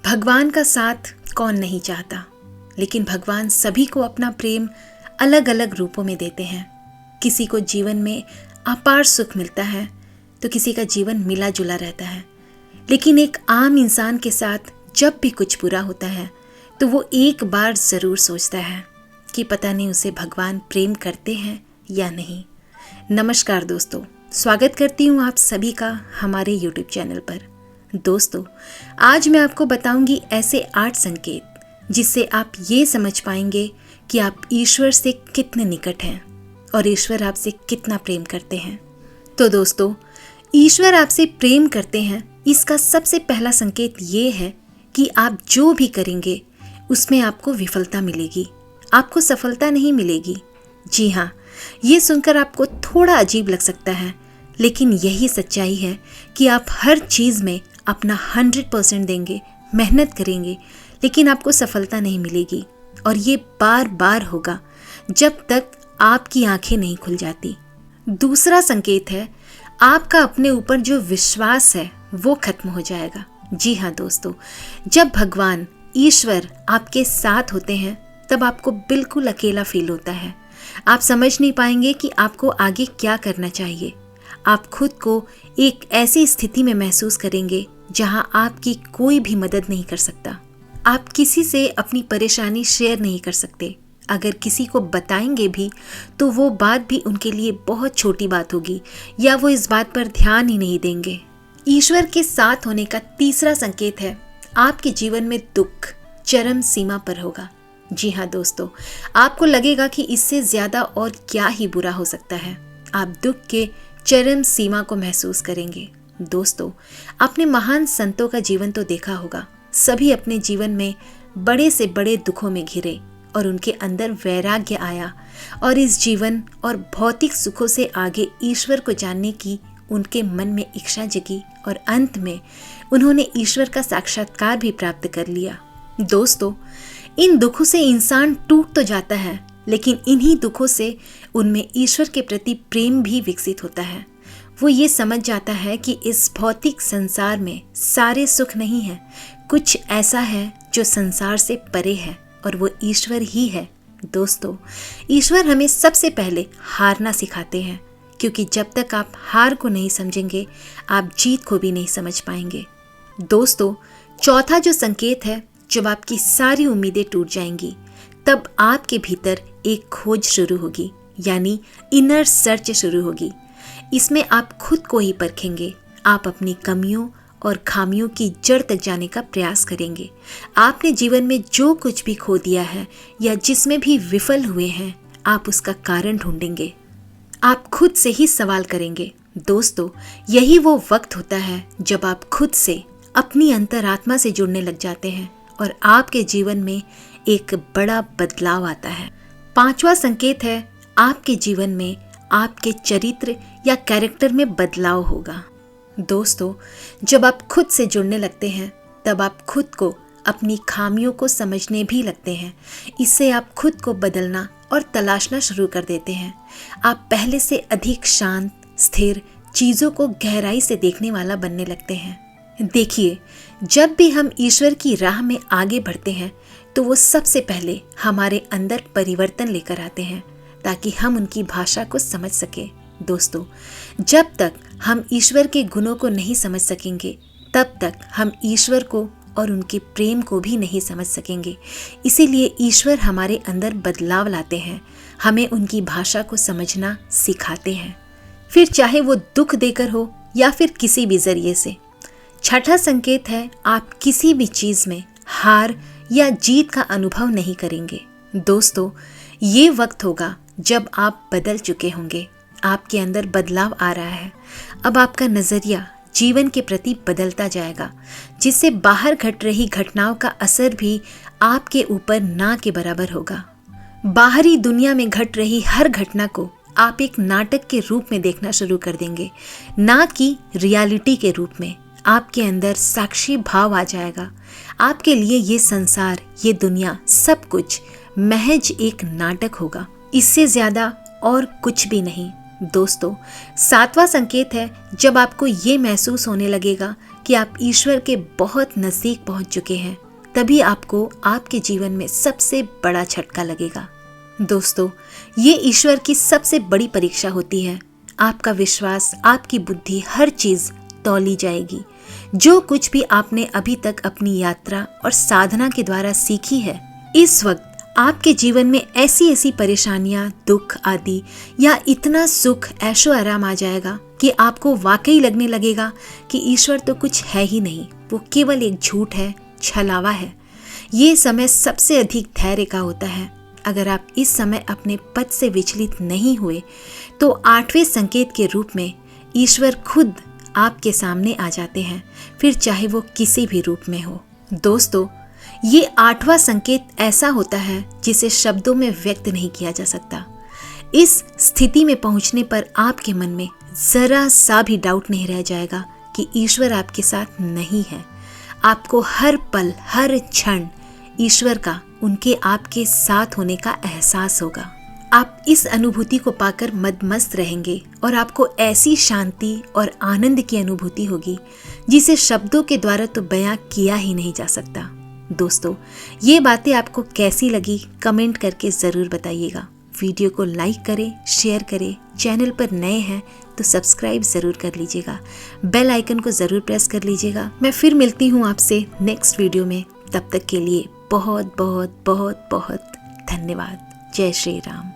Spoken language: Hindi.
भगवान का साथ कौन नहीं चाहता, लेकिन भगवान सभी को अपना प्रेम अलग अलग रूपों में देते हैं। किसी को जीवन में अपार सुख मिलता है तो किसी का जीवन मिला जुला रहता है। लेकिन एक आम इंसान के साथ जब भी कुछ बुरा होता है तो वो एक बार ज़रूर सोचता है कि पता नहीं उसे भगवान प्रेम करते हैं या नहीं। नमस्कार दोस्तों, स्वागत करती हूँ आप सभी का हमारे YouTube चैनल पर। दोस्तों, आज मैं आपको बताऊंगी ऐसे 8 संकेत जिससे आप ये समझ पाएंगे कि आप ईश्वर से कितने निकट हैं और ईश्वर आपसे कितना प्रेम करते हैं। तो दोस्तों, ईश्वर आपसे प्रेम करते हैं, इसका सबसे पहला संकेत ये है कि आप जो भी करेंगे उसमें आपको विफलता मिलेगी, आपको सफलता नहीं मिलेगी। जी हाँ, ये सुनकर आपको थोड़ा अजीब लग सकता है, लेकिन यही सच्चाई है कि आप हर चीज़ में अपना 100% देंगे, मेहनत करेंगे, लेकिन आपको सफलता नहीं मिलेगी। और ये बार बार होगा जब तक आपकी आंखें नहीं खुल जाती। दूसरा संकेत है, आपका अपने ऊपर जो विश्वास है वो खत्म हो जाएगा। जी हाँ दोस्तों, जब भगवान ईश्वर आपके साथ होते हैं तब आपको बिल्कुल अकेला फील होता है। आप समझ नहीं पाएंगे कि आपको आगे क्या करना चाहिए। आप खुद को एक ऐसी स्थिति में महसूस करेंगे जहां आपकी कोई भी मदद नहीं कर सकता। आप किसी से अपनी परेशानी शेयर नहीं कर सकते। अगर किसी को बताएंगे भी तो वो बात भी उनके लिए बहुत छोटी बात होगी या वो इस बात पर ध्यान ही नहीं देंगे। ईश्वर के साथ होने का तीसरा संकेत है, आपके जीवन में दुख चरम सीमा पर होगा। जी हाँ दोस्तों, आपको लगेगा कि इससे ज़्यादा और क्या ही बुरा हो सकता है। आप दुख के चरम सीमा को महसूस करेंगे। दोस्तों, आपने महान संतों का जीवन तो देखा होगा। सभी अपने जीवन में बड़े से बड़े दुखों में घिरे और उनके अंदर वैराग्य आया और इस जीवन और भौतिक सुखों से आगे ईश्वर को जानने की उनके मन में इच्छा जगी और अंत में उन्होंने ईश्वर का साक्षात्कार भी प्राप्त कर लिया। दोस्तों, इन दुखों से इंसान टूट तो जाता है, लेकिन इन्हीं दुखों से उनमें ईश्वर के प्रति प्रेम भी विकसित होता है। वो ये समझ जाता है कि इस भौतिक संसार में सारे सुख नहीं है, कुछ ऐसा है जो संसार से परे है और वो ईश्वर ही है। दोस्तों, ईश्वर हमें सबसे पहले हारना सिखाते हैं, क्योंकि जब तक आप हार को नहीं समझेंगे आप जीत को भी नहीं समझ पाएंगे। दोस्तों, चौथा जो संकेत है, जब आपकी सारी उम्मीदें टूट जाएंगी तब आपके भीतर एक खोज शुरू होगी, यानी इनर सर्च शुरू होगी। इसमें आप खुद को ही परखेंगे। आप अपनी कमियों और खामियों की जड़ तक जाने का प्रयास करेंगे। आपने जीवन में जो कुछ भी खो दिया है या जिसमें भी विफल हुए हैं, आप उसका कारण ढूंढेंगे। आप खुद से ही सवाल करेंगे। दोस्तों, यही वो वक्त होता है जब आप खुद से, अपनी अंतरात्मा से जुड़ने लग जाते हैं और आपके जीवन में एक बड़ा बदलाव आता है। पांचवा संकेत है, आपके जीवन में आपके चरित्र या कैरेक्टर में बदलाव होगा। दोस्तों, जब आप खुद से जुड़ने लगते हैं तब आप खुद को, अपनी खामियों को समझने भी लगते हैं। इससे आप खुद को बदलना और तलाशना शुरू कर देते हैं। आप पहले से अधिक शांत, स्थिर, चीज़ों को गहराई से देखने वाला बनने लगते हैं। देखिए, जब भी हम ईश्वर की राह में आगे बढ़ते हैं तो वो सबसे पहले हमारे अंदर परिवर्तन लेकर आते हैं ताकि हम उनकी भाषा को समझ सकें। दोस्तों, जब तक हम ईश्वर के गुणों को नहीं समझ सकेंगे तब तक हम ईश्वर को और उनके प्रेम को भी नहीं समझ सकेंगे। इसीलिए ईश्वर हमारे अंदर बदलाव लाते हैं, हमें उनकी भाषा को समझना सिखाते हैं, फिर चाहे वो दुख देकर हो या फिर किसी भी जरिए से। छठा संकेत है, आप किसी भी चीज़ में हार या जीत का अनुभव नहीं करेंगे। दोस्तों, ये वक्त होगा जब आप बदल चुके होंगे, आपके अंदर बदलाव आ रहा है। अब आपका नज़रिया जीवन के प्रति बदलता जाएगा, जिससे बाहर घट रही घटनाओं का असर भी आपके ऊपर ना के बराबर होगा। बाहरी दुनिया में घट रही हर घटना को आप एक नाटक के रूप में देखना शुरू कर देंगे, ना कि रियलिटी के रूप में। आपके अंदर साक्षी भाव आ जाएगा। आपके लिए ये संसार, ये दुनिया, सब कुछ महज एक नाटक होगा, इससे ज़्यादा और कुछ भी नहीं। दोस्तों, सातवां संकेत है, जब आपको ये महसूस होने लगेगा कि आप ईश्वर के बहुत नज़दीक पहुंच चुके हैं, तभी आपको आपके जीवन में सबसे बड़ा झटका लगेगा। दोस्तों, ये ईश्वर की सबसे बड़ी परीक्षा होती है। आपका विश्वास, आपकी बुद्धि, हर चीज़ तौली जाएगी। जो कुछ भी आपने अभी तक अपनी यात्रा और साधना के द्वारा सीखी है, इस वक्त आपके जीवन में ऐसी ऐसी परेशानियां, दुख आदि या इतना सुख, ऐशो आराम आ जाएगा कि आपको वाकई लगने लगेगा कि ईश्वर तो कुछ है ही नहीं, वो केवल एक झूठ है, छलावा है। ये समय सबसे अधिक धैर्य का होता है। अगर आप इस समय अपने पद से विचलित नहीं हुए तो 8वें संकेत के रूप में ईश्वर खुद आपके सामने आ जाते हैं, फिर चाहे वो किसी भी रूप में हो। दोस्तों, ये 8वां संकेत ऐसा होता है जिसे शब्दों में व्यक्त नहीं किया जा सकता। इस स्थिति में पहुंचने पर आपके मन में जरा सा भी डाउट नहीं रह जाएगा कि ईश्वर आपके साथ नहीं है। आपको हर पल, हर क्षण ईश्वर का, उनके आपके साथ होने का एहसास होगा। आप इस अनुभूति को पाकर मदमस्त रहेंगे और आपको ऐसी शांति और आनंद की अनुभूति होगी जिसे शब्दों के द्वारा तो बयां किया ही नहीं जा सकता। दोस्तों, ये बातें आपको कैसी लगी कमेंट करके ज़रूर बताइएगा। वीडियो को लाइक करें, शेयर करें। चैनल पर नए हैं तो सब्सक्राइब ज़रूर कर लीजिएगा। बेल आइकन को ज़रूर प्रेस कर लीजिएगा। मैं फिर मिलती हूँ आपसे नेक्स्ट वीडियो में। तब तक के लिए बहुत बहुत बहुत बहुत धन्यवाद। जय श्री राम।